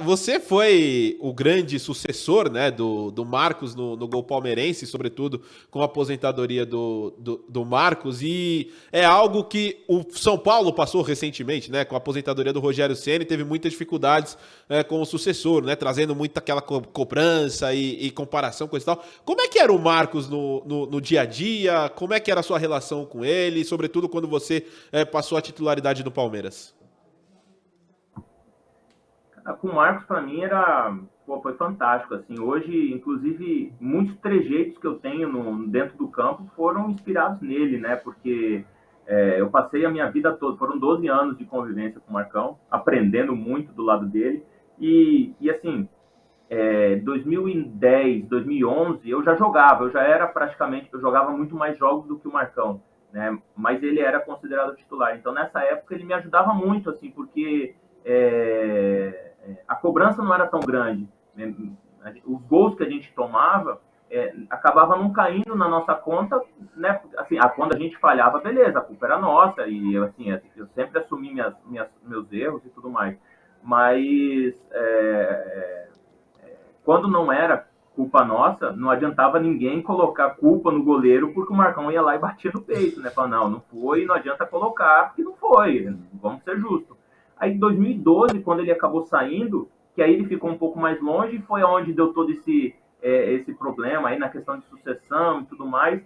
você foi o grande sucessor, né, do Marcos no gol palmeirense, sobretudo com a aposentadoria do Marcos, e é algo que o São Paulo passou recentemente, né, com a aposentadoria do Rogério Ceni, teve muitas dificuldades com o sucessor, né, trazendo muito aquela cobrança e comparação, coisa e tal. Como é que era o Marcos no dia a dia? Como é que era a sua relação com ele, sobretudo quando você passou a titularidade no Palmeiras? Com o Marcos, para mim, foi fantástico. Assim, hoje, inclusive, muitos trejeitos que eu tenho dentro do campo foram inspirados nele, né? Porque eu passei a minha vida toda, foram 12 anos de convivência com o Marcão, aprendendo muito do lado dele. E assim, 2010, 2011, eu já era praticamente, eu jogava muito mais jogos do que o Marcão, né? Mas ele era considerado titular. Então, nessa época, ele me ajudava muito, assim, porque a cobrança não era tão grande, né? Os gols que a gente tomava acabava não caindo na nossa conta, né? Assim, quando a gente falhava, beleza, a culpa era nossa, e assim, eu sempre assumi meus erros e tudo mais. Mas quando não era culpa nossa, não adiantava ninguém colocar culpa no goleiro, porque o Marcão ia lá e batia no peito, né? Falando, não foi, não adianta colocar, porque não foi, vamos ser justos. Aí em 2012, quando ele acabou saindo, que aí ele ficou um pouco mais longe, foi onde deu todo esse problema aí na questão de sucessão e tudo mais.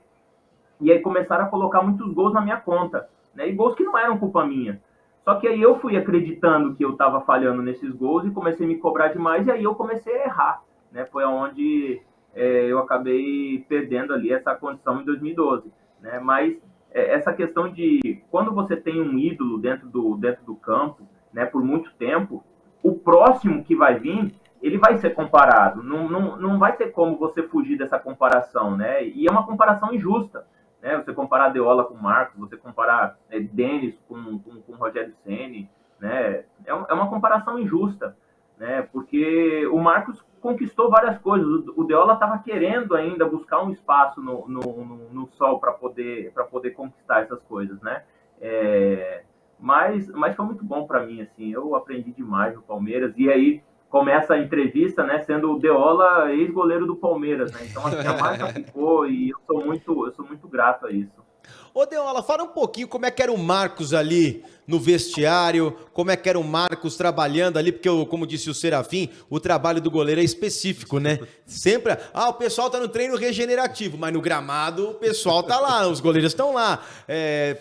E aí começaram a colocar muitos gols na minha conta, né? E gols que não eram culpa minha. Só que aí eu fui acreditando que eu estava falhando nesses gols e comecei a me cobrar demais, e aí eu comecei a errar, né? Foi onde eu acabei perdendo ali essa condição em 2012, né? Mas essa questão de quando você tem um ídolo dentro do campo, né, por muito tempo, o próximo que vai vir, ele vai ser comparado. Não vai ter como você fugir dessa comparação, né? E é uma comparação injusta, né? Você comparar Deola com Marcos, você comparar Denis com Rogério Ceni, né? É uma comparação injusta, né? Porque o Marcos conquistou várias coisas. O Deola estava querendo ainda buscar um espaço no sol para poder conquistar essas coisas, né? Mas foi muito bom para mim, assim. Eu aprendi demais no Palmeiras. E aí começa a entrevista, né, sendo o Deola ex-goleiro do Palmeiras, né? Então assim, a marca ficou e eu sou muito grato a isso. Ô, Deola, fala um pouquinho como é que era o Marcos ali no vestiário, como é que era o Marcos trabalhando ali, porque, como disse o Serafim, o trabalho do goleiro é específico, né? Sempre, o pessoal tá no treino regenerativo, mas no gramado o pessoal tá lá, os goleiros estão lá,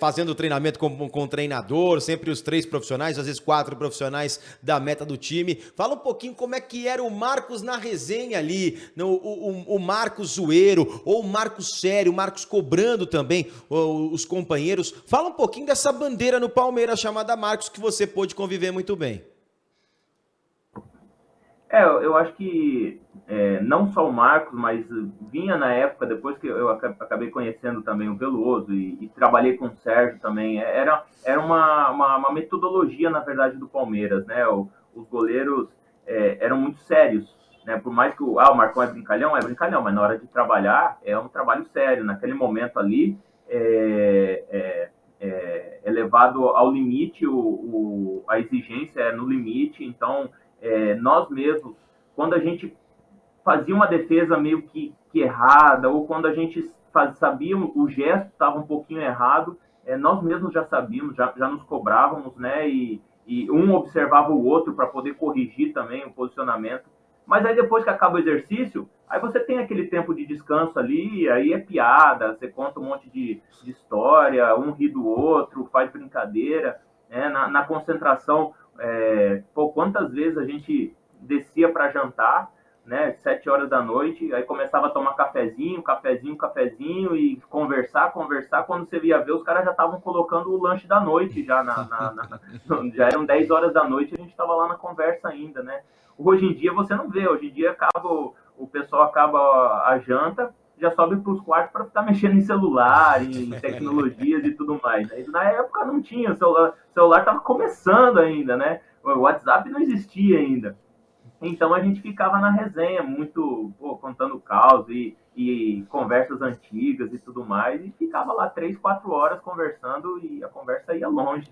fazendo treinamento com o treinador, sempre os 3 profissionais, às vezes 4 profissionais da meta do time. Fala um pouquinho como é que era o Marcos na resenha ali, o Marcos zoeiro, ou o Marcos sério, o Marcos cobrando também os companheiros. Fala um pouquinho dessa bandeira no Palmeiras chamada Marcos, que você pôde conviver muito bem. Eu acho que não só o Marcos, mas vinha na época, depois que eu acabei conhecendo também o Veloso e trabalhei com o Sérgio também, era uma metodologia, na verdade, do Palmeiras, né? Os goleiros eram muito sérios, né? Por mais que o Marcão é brincalhão, mas na hora de trabalhar é um trabalho sério. Naquele momento ali, é levado ao limite, a exigência é no limite, então nós mesmos, quando a gente fazia uma defesa meio que errada, ou quando a gente sabia o gesto estava um pouquinho errado, nós mesmos já sabíamos, já nos cobrávamos, né? E um observava o outro para poder corrigir também o posicionamento. Mas aí depois que acaba o exercício, aí você tem aquele tempo de descanso ali, aí é piada, você conta um monte de história, um ri do outro, faz brincadeira, né? Na concentração, quantas vezes a gente descia para jantar, né, 7 horas da noite, aí começava a tomar cafezinho e conversar, quando você via ver, os caras já estavam colocando o lanche da noite, já eram 10 horas da noite, a gente estava lá na conversa ainda, né. Hoje em dia você não vê, hoje em dia o pessoal acaba a janta, já sobe para os quartos para ficar mexendo em celular, em tecnologias e tudo mais, né? Na época não tinha, o celular estava começando ainda, né, o WhatsApp não existia ainda. Então a gente ficava na resenha, muito contando caos e conversas antigas e tudo mais, e ficava lá 3, 4 horas conversando e a conversa ia longe.